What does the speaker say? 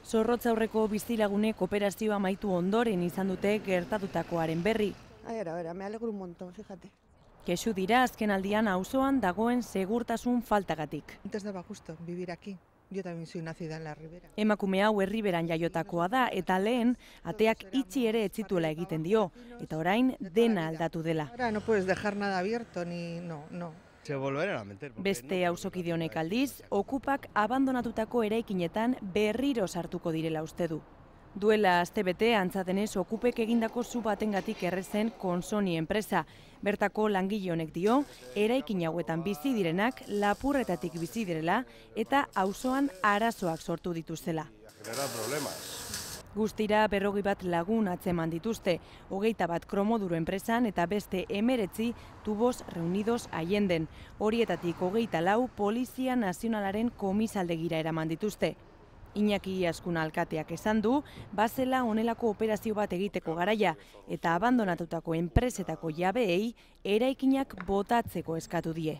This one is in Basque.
Zorrotz aurreko bizilagune kooperazioa amaitu ondoren izan dute gertatutakoaren berri. Me alegro un montón, fíjate. Kexu dira azken aldian auzoan dagoen segurtasun faltagatik. Antes daba gusto vivir aquí. Yo también soy nacida en la Ribera. Emakume hau Herriberan jaiotakoa da eta lehen ateak itxi ere ez zituela egiten dio eta orain dena aldatu dela. Ahora no puedes dejar nada abierto ni no. Se volverán a meter. Beste auzokide honek aldiz, okupak abandonatutako eraikinetan berriro sartuko direla uste du. Duela astebete antzatenez okupek egindako zu batengatik errezen Konsoni enpresa. Bertako langile honek dio, eraikin hauetan bizi direnak lapurretatik bizi direla eta auzoan arazoak sortu dituztela. Genera problemas. Guztira 41 lagun atzeman dituzte, 21 kromoduro enpresan eta beste 19 tubos reunidos Allenden. Horietatik 24 Polizia Nazionalaren komisaldegira eraman dituzte. Iñaki Azkuna alkateak esan du, bazela honelako operazio bat egiteko garaia eta abandonatutako enpresetako jabeei eraikinak botatzeko eskatu die.